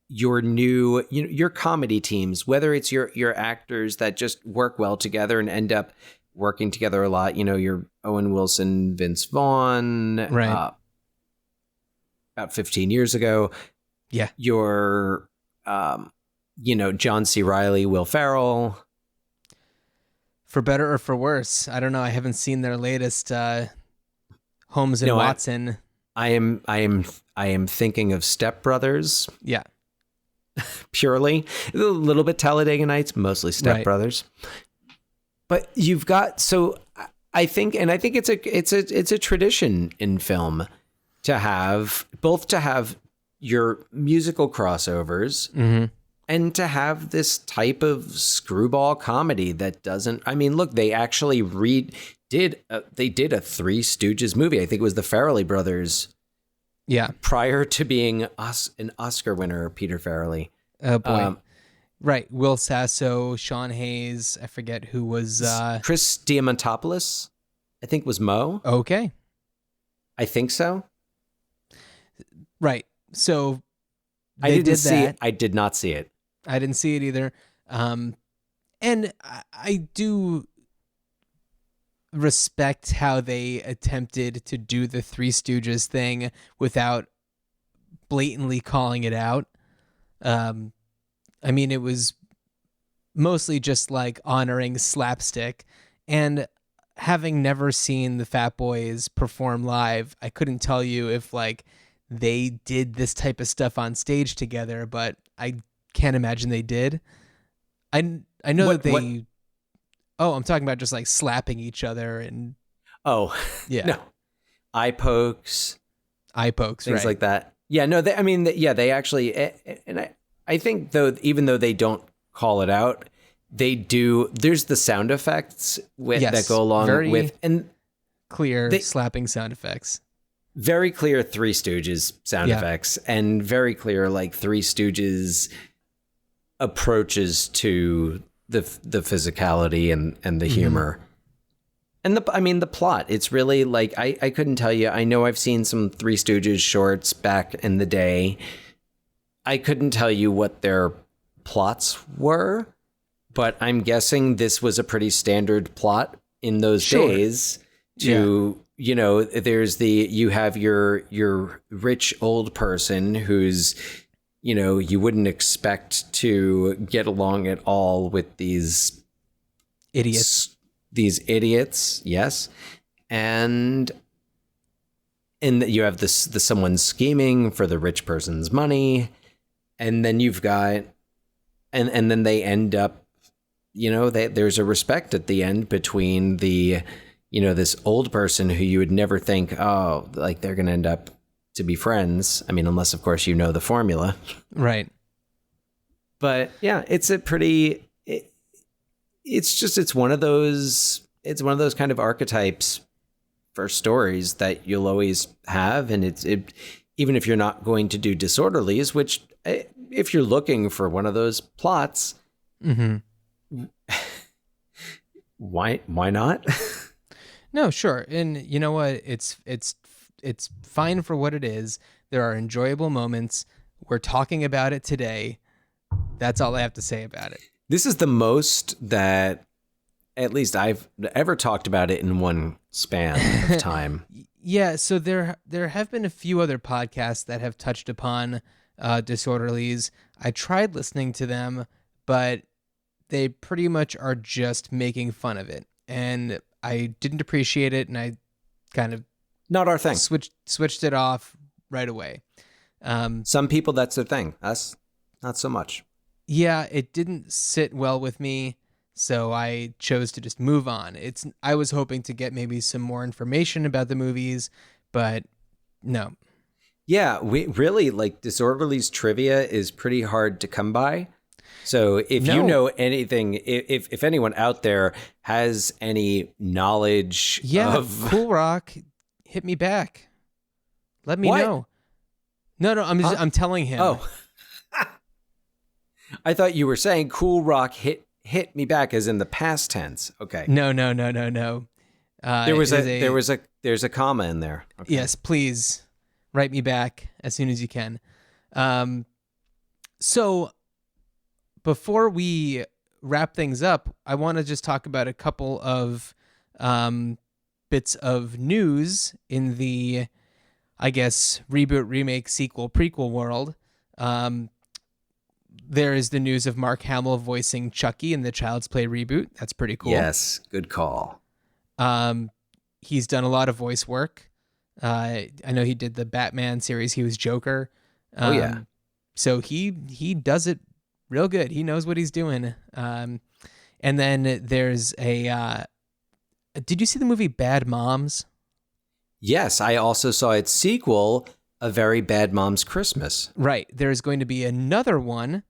new, your comedy teams, whether it's your actors that just work well together and end up working together a lot, your Owen Wilson, Vince Vaughn, right. About 15 years ago. Yeah. Your, John C. Reilly, Will Ferrell. For better or for worse, I don't know. I haven't seen their latest Holmes and Watson. I am thinking of Step Brothers. Yeah, purely a little bit Talladega Nights, mostly Step Brothers. But you've got I think it's a tradition in film to have your musical crossovers. Mm-hmm. And to have this type of screwball comedy that doesn't, I mean, look, they actually did a Three Stooges movie. I think it was the Farrelly brothers. Yeah. Prior to being an Oscar winner, Peter Farrelly. Oh boy. Right. Will Sasso, Sean Hayes. I forget who was. Chris Diamantopoulos, I think was Mo. Okay. I think so. Right. So I did see it. I did not see it. I didn't see it either. And I do respect how they attempted to do the Three Stooges thing without blatantly calling it out. I mean, it was mostly just like honoring slapstick. And having never seen the Fat Boys perform live, I couldn't tell you if like they did this type of stuff on stage together, but I can't imagine they did. I know that they. Oh, I'm talking about just like slapping each other and. Oh, yeah. No. Eye pokes, things right. Like that. Yeah, no, they actually, and I think though, even though they don't call it out, they do. There's the sound effects that go along with, and clear slapping sound effects. Very clear Three Stooges sound effects, and very clear like Three Stooges approaches to the physicality and the humor. And the plot, it's really like, I couldn't tell you. I know I've seen some Three Stooges shorts back in the day. I couldn't tell you what their plots were, but I'm guessing this was a pretty standard plot in those days to, you have your rich old person who's, you wouldn't expect to get along at all with these idiots. Yes. And you have the someone scheming for the rich person's money, and then you've got, and then they end up, there's a respect at the end between the, this old person who you would never think, oh, like they're going to end up to be friends. I mean, unless of course the formula. Right. But yeah, it's a pretty. It's one of those kind of archetypes for stories that you'll always have, and even if you're not going to do Disorderlies, which if you're looking for one of those plots, why not? No, sure. And you know what? It's fine for what it is. There are enjoyable moments. We're talking about it today. That's all I have to say about it. This is the most that at least I've ever talked about it in one span of time. Yeah, so there have been a few other podcasts that have touched upon Disorderlies. I tried listening to them, but they pretty much are just making fun of it. And I didn't appreciate it, and I kind of not our thing. Switched it off right away. Some people, that's their thing. Us, not so much. Yeah, it didn't sit well with me, so I chose to just move on. I was hoping to get maybe some more information about the movies, but no. Yeah, we really, like, Disorderlies trivia is pretty hard to come by. So if you know anything, if anyone out there has any knowledge of... Cool Rock, hit me back. Let me know. No, I'm telling him. Oh. I thought you were saying Cool Rock hit me back as in the past tense. Okay. No. There's a comma in there. Okay. Yes, please write me back as soon as you can. So before we wrap things up, I want to just talk about a couple of bits of news in the, I guess, reboot, remake, sequel, prequel world. There is the news of Mark Hamill voicing Chucky in the Child's Play reboot. That's pretty cool. Yes, good call. He's done a lot of voice work. I know he did the Batman series. He was Joker. Oh, yeah. So he does it real good. He knows what he's doing. And then there's did you see the movie Bad Moms? Yes, I also saw its sequel, A Very Bad Mom's Christmas. Right. There's going to be another one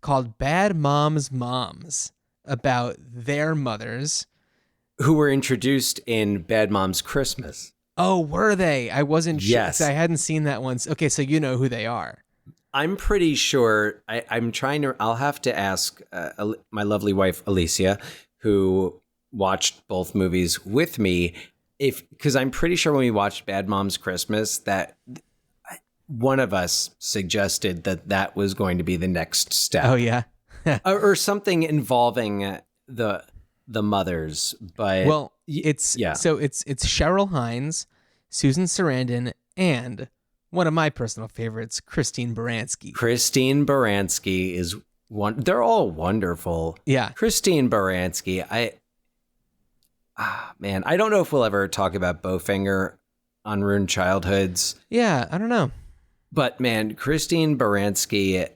called Bad Moms Moms about their mothers. Who were introduced in Bad Mom's Christmas. Oh, were they? I wasn't sure. Yes. I hadn't seen that one. Okay, so you know who they are. I'm pretty sure. I'll have to ask my lovely wife, Alicia, who watched both movies with me, because I'm pretty sure when we watched Bad Mom's Christmas that one of us suggested that was going to be the next step. Oh, yeah. or something involving the mothers. But well, it's Cheryl Hines, Susan Sarandon, and one of my personal favorites, Christine Baranski. Christine Baranski is they're all wonderful. Yeah. Christine Baranski, man, I don't know if we'll ever talk about Bowfinger on Ruined Childhoods. Yeah, I don't know. But man, Christine Baranski,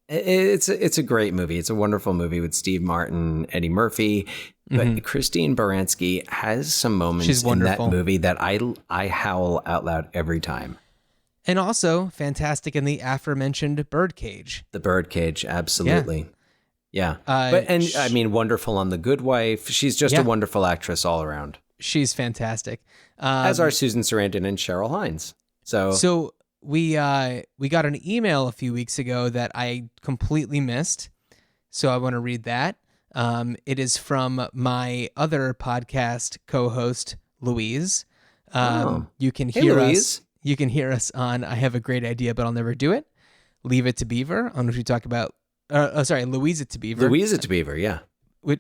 it's a great movie. It's a wonderful movie with Steve Martin, Eddie Murphy. But Christine Baranski has some moments in that movie that I howl out loud every time. And also fantastic in the aforementioned Birdcage. The Birdcage, absolutely. Yeah. I mean, wonderful on The Good Wife. She's just a wonderful actress all around. She's fantastic. As are Susan Sarandon and Cheryl Hines. So we got an email a few weeks ago that I completely missed. So I want to read that. It is from my other podcast co-host, Louise. You can hear us. You can hear us on I Have a Great Idea, but I'll Never Do It. Leave It to Beaver, on which we talk about... Louise It to Beaver. Louise It to Beaver, yeah.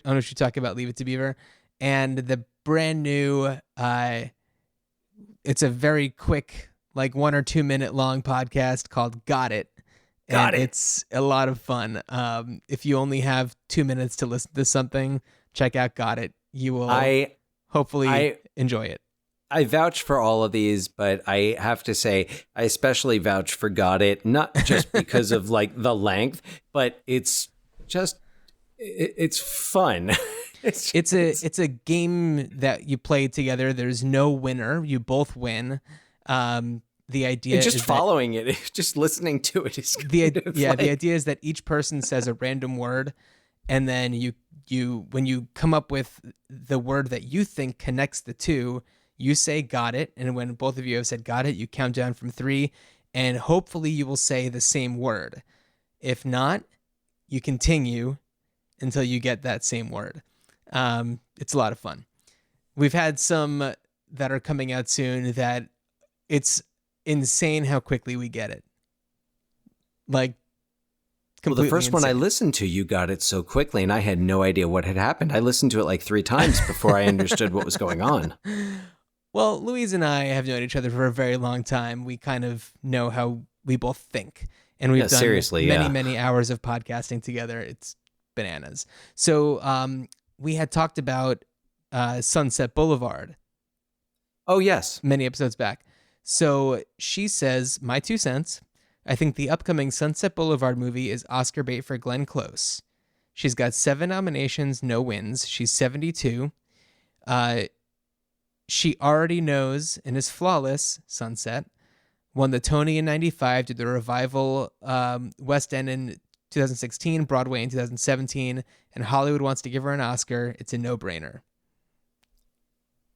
On which we talk about Leave It to Beaver. And the brand new... it's a very quick, like 1 or 2 minute long podcast called Got It. Got It. It's a lot of fun. If you only have 2 minutes to listen to something, check out Got It. You will hopefully enjoy it. I vouch for all of these, but I have to say, I especially vouch for Got It, not just because of like the length, but it's fun. It's a game that you play together. There's no winner. You both win. The idea and just is following it, just listening to it is the idea is that each person says a random word, and then you when you come up with the word that you think connects the two, you say got it, and when both of you have said got it, you count down from 3, and hopefully you will say the same word. If not, you continue until you get that same word. It's a lot of fun. We've had some that are coming out soon that it's insane how quickly we get it. Like, well, the first one I listened to, you got it so quickly, and I had no idea what had happened. I listened to it like 3 times before I understood what was going on. Well, Louise and I have known each other for a very long time. We kind of know how we both think. And we've done many hours of podcasting together. It's bananas. So we had talked about Sunset Boulevard. Oh, yes. Many episodes back. So she says, my 2 cents, I think the upcoming Sunset Boulevard movie is Oscar bait for Glenn Close. She's got 7 nominations, no wins. She's 72. She already knows and is flawless, Sunset. Won the Tony in 95, did the revival West End in 2016, Broadway in 2017, and Hollywood wants to give her an Oscar. It's a no-brainer.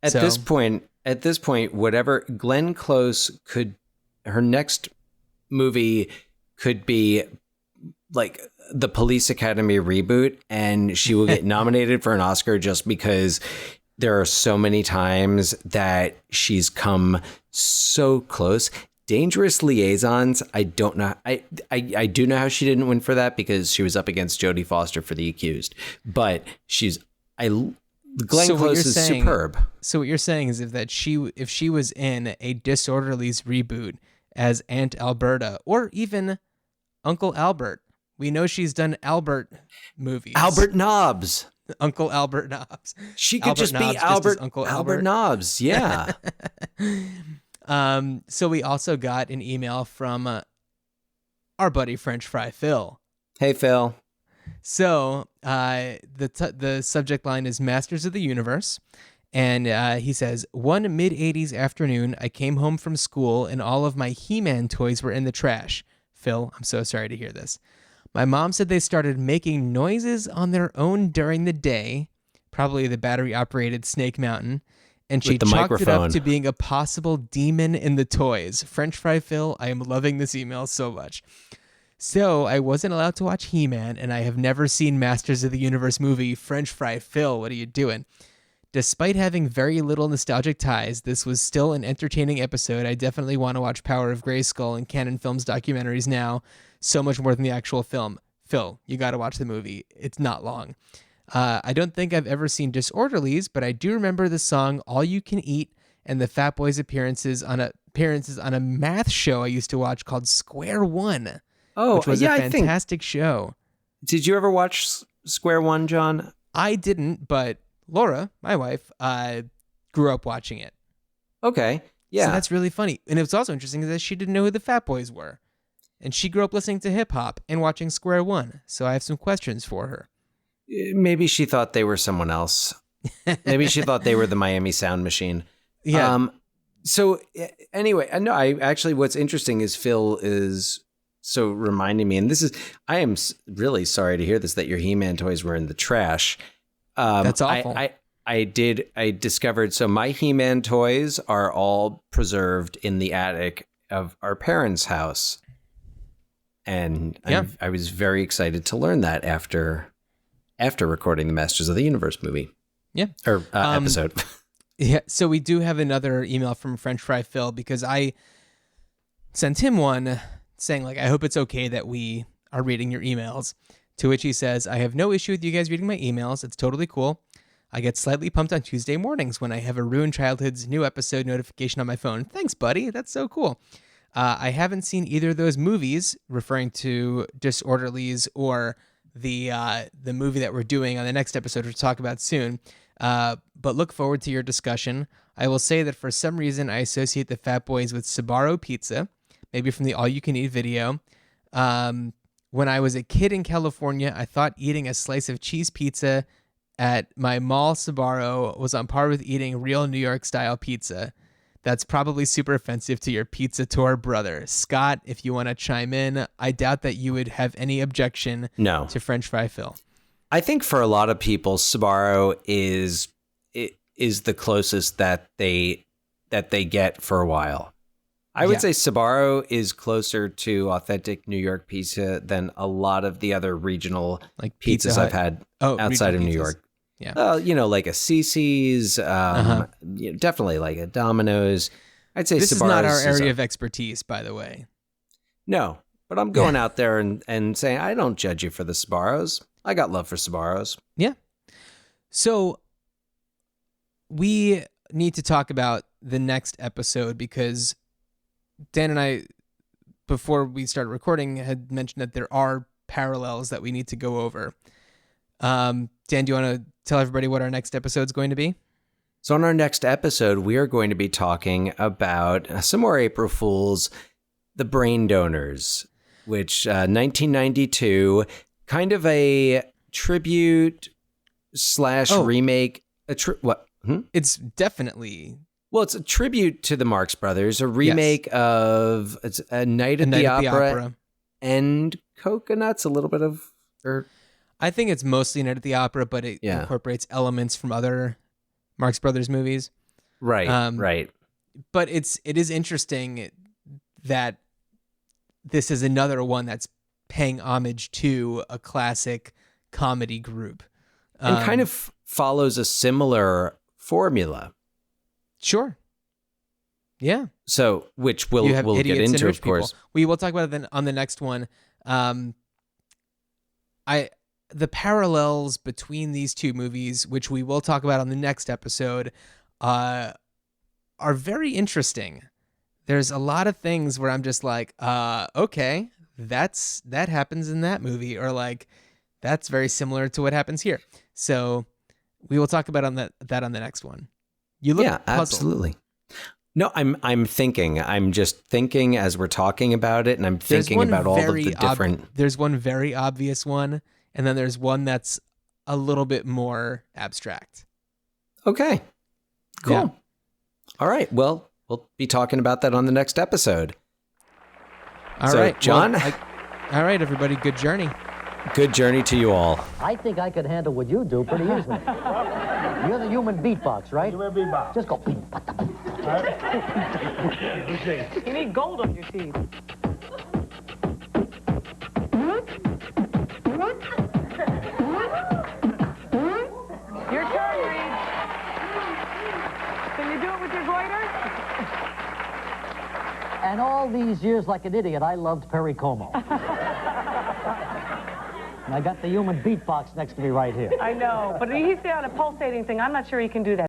At this point, whatever Glenn Close her next movie could be like the Police Academy reboot, and she will get nominated for an Oscar just because there are so many times that she's come so close. Dangerous Liaisons, I don't know. I do know how she didn't win for that because she was up against Jodie Foster for The Accused. But Glenn Close is superb. So what you're saying is if she was in a Disorderlies reboot as Aunt Alberta or even Uncle Albert, we know she's done Albert movies. Albert Nobbs. Uncle Albert Nobbs. She could just be Uncle Albert Nobbs. Yeah. So we also got an email from our buddy French Fry Phil. Hey, Phil. So the subject line is Masters of the Universe. And he says, one mid-'80s afternoon, I came home from school and all of my He-Man toys were in the trash. Phil, I'm so sorry to hear this. My mom said they started making noises on their own during the day, probably the battery-operated Snake Mountain, and she chalked it up to being a possible demon in the toys. French Fry Phil, I am loving this email so much. So I wasn't allowed to watch He-Man, and I have never seen Masters of the Universe movie. French Fry Phil, what are you doing? Despite having very little nostalgic ties, this was still an entertaining episode. I definitely want to watch Power of Grayskull and Canon Films documentaries now, so much more than the actual film. Phil, you got to watch the movie. It's not long. I don't think I've ever seen Disorderlies, but I do remember the song All You Can Eat and the Fat Boys appearances on a math show I used to watch called Square One. Oh, which was a fantastic show. Did you ever watch Square One, John? I didn't, but Laura, my wife, grew up watching it. Okay. Yeah. So that's really funny. And it was also interesting that she didn't know who the Fat Boys were. And she grew up listening to hip hop and watching Square One. So I have some questions for her. Maybe she thought they were someone else. Maybe she thought they were the Miami Sound Machine. Yeah. So anyway, I actually, what's interesting is Phil is so reminding me, and I am really sorry to hear this, that your He-Man toys were in the trash. That's awful. I discovered, so my He-Man toys are all preserved in the attic of our parents' house. And I was very excited to learn that after recording the Masters of the Universe movie. Yeah. Or episode. Yeah. So we do have another email from French Fry Phil, because I sent him one saying, like, I hope it's okay that we are reading your emails. To which he says, I have no issue with you guys reading my emails. It's totally cool. I get slightly pumped on Tuesday mornings when I have a Ruined Childhood's new episode notification on my phone. Thanks, buddy. That's so cool. I haven't seen either of those movies, referring to Disorderlies or the movie that we're doing on the next episode, we'll talk about soon. But look forward to your discussion. I will say that for some reason I associate the Fat Boys with Sbarro pizza, maybe from the All You Can Eat video. When I was a kid in California, I thought eating a slice of cheese pizza at my mall Sbarro was on par with eating real New York style pizza. That's probably super offensive to your pizza tour brother. Scott, if you want to chime in, I doubt that you would have any objection to French Fry Phil. I think for a lot of people, Sbarro is the closest that they get for a while. I would say Sbarro is closer to authentic New York pizza than a lot of the other regional like pizzas I've had outside of New York. Yeah. Like a Cece's, definitely like a Domino's. I'd say this Sbarro's is not our area of expertise, by the way. No, but I'm going out there and saying I don't judge you for the Sbarros. I got love for Sbarros. Yeah. So we need to talk about the next episode, because Dan and I, before we started recording, had mentioned that there are parallels that we need to go over. Dan, do you want to tell everybody what our next episode is going to be? So on our next episode, we are going to be talking about some more April Fools, The Brain Donors, which 1992, kind of a tribute / remake. What? It's definitely... Well, it's a tribute to the Marx Brothers, a remake of A Night at the Opera and Coconuts, a little bit of... I think it's mostly Night at the Opera, but it incorporates elements from other Marx Brothers movies. Right, right. But it is interesting that this is another one that's paying homage to a classic comedy group. And kind of follows a similar formula. Sure. Yeah. So, which we'll get into, of course. We will talk about it on the next one. The parallels between these two movies, which we will talk about on the next episode, are very interesting. There's a lot of things where I'm just like, okay, that happens in that movie, or like that's very similar to what happens here. So we will talk about that on the next one. You look puzzled. Absolutely. No, I'm thinking. I'm just thinking as we're talking about it, and I'm thinking about all of the different. There's one very obvious one, and then there's one that's a little bit more abstract. Okay. Cool. Yeah. All right. Well, we'll be talking about that on the next episode. All right, John. All right, everybody. Good journey. Good journey to you all. I think I could handle what you do pretty easily. You're the human beatbox, right? Human beatbox. Just go. You need gold on your teeth. Your turn, Reed. Can you do it with your goiter? And all these years, like an idiot, I loved Perry Como. And I got the human beatbox next to me right here. I know, but he's on a pulsating thing. I'm not sure he can do that.